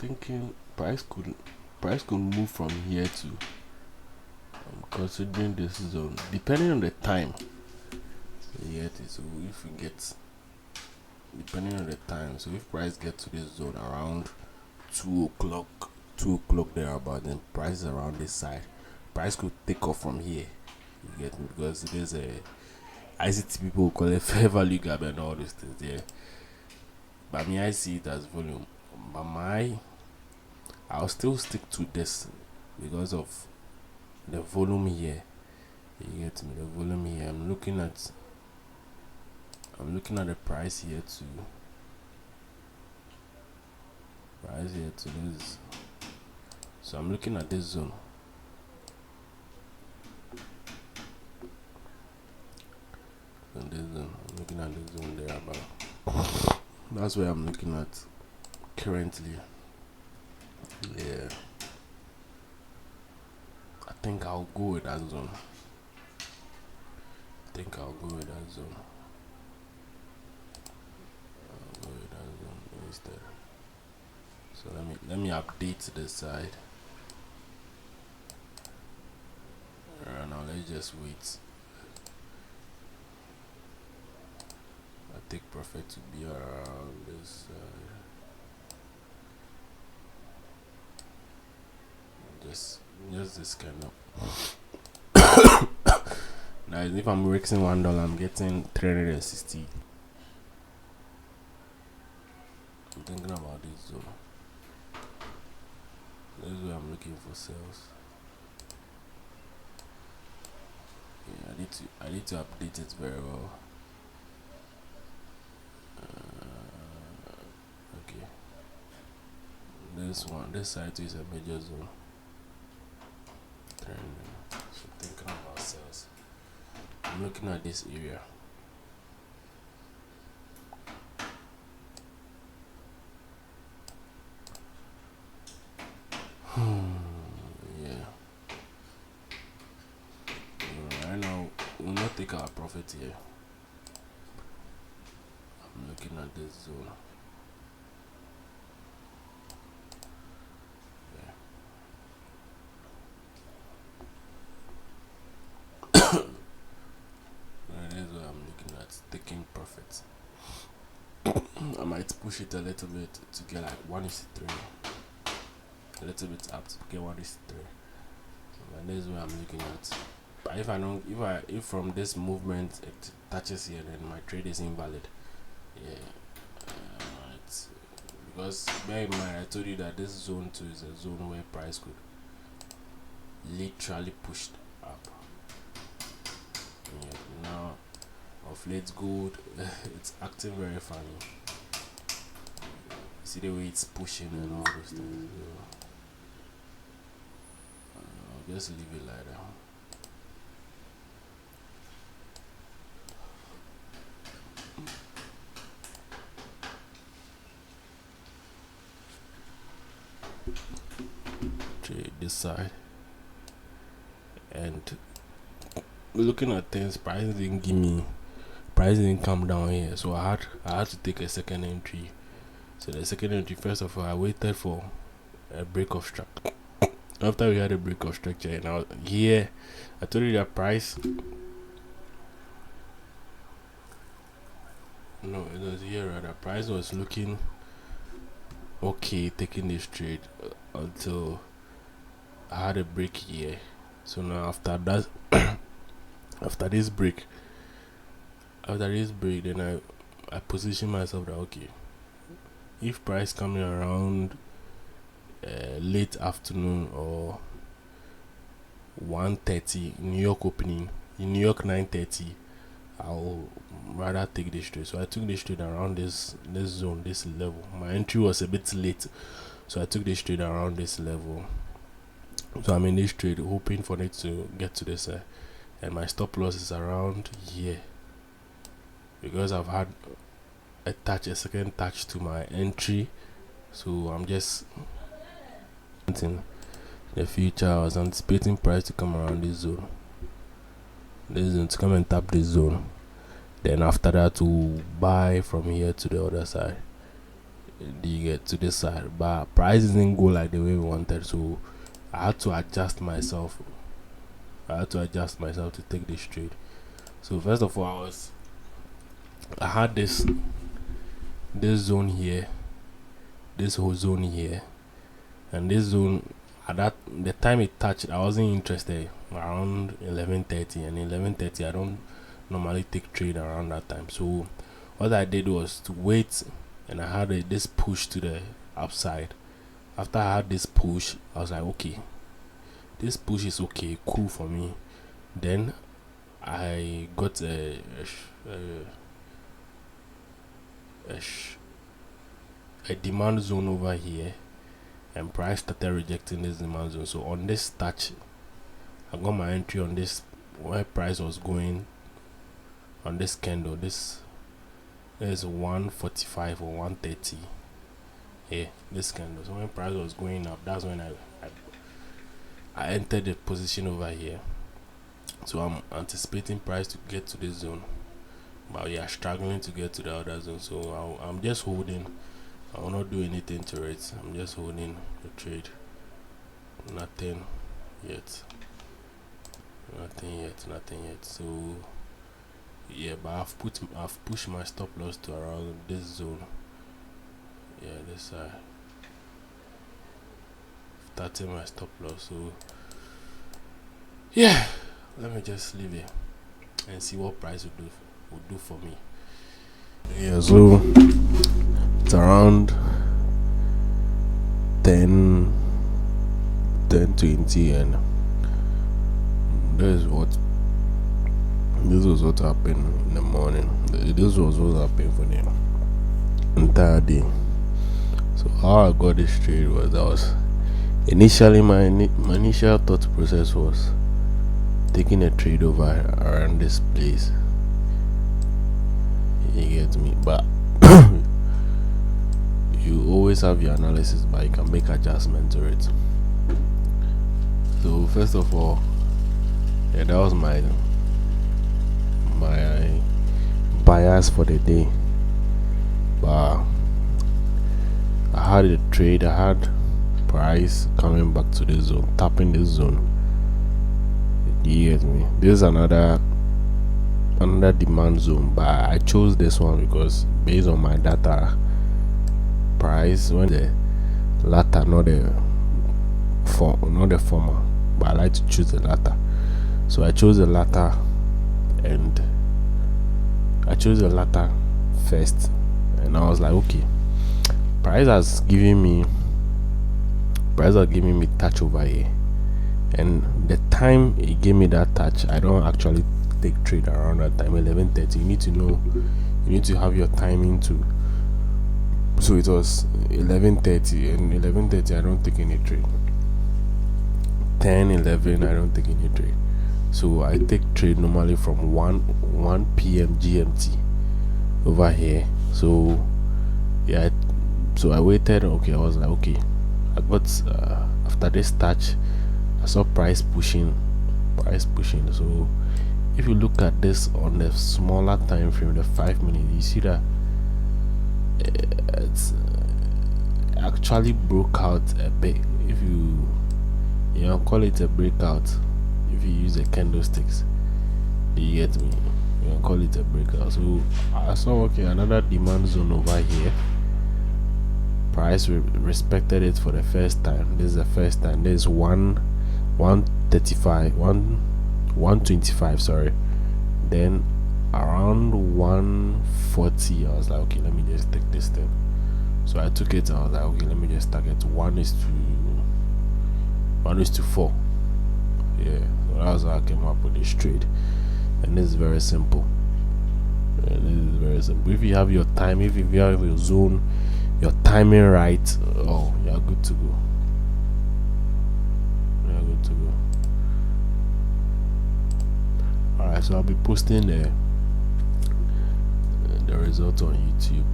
thinking price could move from here to considering this zone, depending on the time. So if we get, depending on the time, so if price gets to this zone around 2 o'clock thereabout, then price is around this side, price could take off from here. You get me? Because it is a ICT, people will call it fair value gap and all these things there. But me, I see it as volume. But I'll still stick to this because of the volume here. You get me? The volume here. I'm looking at the price here too. Price here to this. So I'm looking at this zone. And this zone. I'm looking at this zone there about. That's where I'm looking at currently. Yeah. I think I'll go with that zone. Instead. So let me update this side. Alright, now let's just wait. I take profit to be around this side. Just this kind of. Now if I'm risking $1, I'm getting 360. I'm thinking about this zone. This is where I'm looking for sales. Yeah, I need to update it very well. Okay. This side too is a major zone. So thinking about sales. I'm looking at this area. Yeah. Right now, we'll not take our profit here. I'm looking at this zone. Taking profit. I might push it a little bit to get like 1:3. A little bit up to get 1:3. And this is what I'm looking at. But if from this movement it touches here, then my trade is invalid. Yeah. Because bear in mind, I told you that this zone 2 is a zone where price could literally push up. Yeah. Now of late gold, it's acting very funny. See the way it's pushing and all those things. I'll just leave it like that. Trade this side, and looking at things, price didn't come down here, so I had to take a second entry. So the second entry, first of all, I waited for a break of structure. After we had a break of structure, and now here I told you that price. No, it was here rather. Price was looking okay taking this trade until I had a break here. So now after that, after this break, then I position myself that okay, if price coming around late afternoon or 1:30 New York opening, in New York 9:30, I'll rather take this trade. So I took this trade around this zone, this level. My entry was a bit late, so I took this trade around this level. So I'm in this trade hoping for it to get to this and my stop loss is around here, because I've had a second touch to my entry. So I'm just in the future. I was anticipating price to come around this zone, to come and tap this zone, then after that to buy from here to the other side. you get to this side, but price didn't go like the way we wanted, so I had to adjust myself. To take this trade. So first of all, I had this zone here, this whole zone here, and this zone at the time it touched, I wasn't interested around 11:30, and 11:30 I don't normally take trade around that time. So what I did was to wait, and I had this push to the upside. After I had this push, I was like, okay, this push is okay, cool for me. Then I got a demand zone over here, and price started rejecting this demand zone. So on this touch, I got my entry on this where price was going on this candle. This is 145 or 130. Yeah, this candle. So when price was going up, that's when I entered the position over here. So I'm anticipating price to get to this zone, but we are struggling to get to the other zone. So I'm just holding. I will not do anything to it. I'm just holding the trade. Nothing yet. So yeah, but I've pushed my stop loss to around this zone. Yeah, this side. Starting my stop loss. So yeah, let me just leave it and see what price will do for me. Yeah, so it's around 10:20, and this was what happened in the morning. This was what happened for the entire day. So how I got this trade was initially my initial thought process was taking a trade over around this place. You get me? But you always have your analysis, but you can make adjustments to it. So first of all, yeah, that was my bias for the day. But I had a trade. I had price coming back to this zone, tapping this zone. You get me? This is another demand zone, but I chose this one because based on my data, price when the latter, not the former, but I like to choose the latter. So I chose the latter, and I chose the latter first, and I was like, okay, price has given me touch over here, and the time it gave me that touch, I don't actually take trade around that time. 11:30, you need to know, you need to have your timing too. So it was 11:30, and 11:30 I don't take any trade. 10:11 I don't take any trade. So I take trade normally from 1 p.m. GMT over here. So yeah, so I waited. Okay, I was like, okay, I got after this touch, I saw price pushing. So if you look at this on the smaller time frame, the 5 minutes, you see that it's actually broke out a bit. If you call it a breakout, if you use the candlesticks, you get me, you can call it a breakout. So I saw, okay, another demand zone over here. Price respected it for the first time. This is the first time. There's 125, sorry. Then around 140, I was like, okay, let me just take this thing. So I took it, and I was like, okay, let me just target 1:4. Yeah, so that was how I came up with this trade. And this is very simple. If you have your time, if you have your zone, your timing right, oh, you're good to go. Alright, so I'll be posting the result on YouTube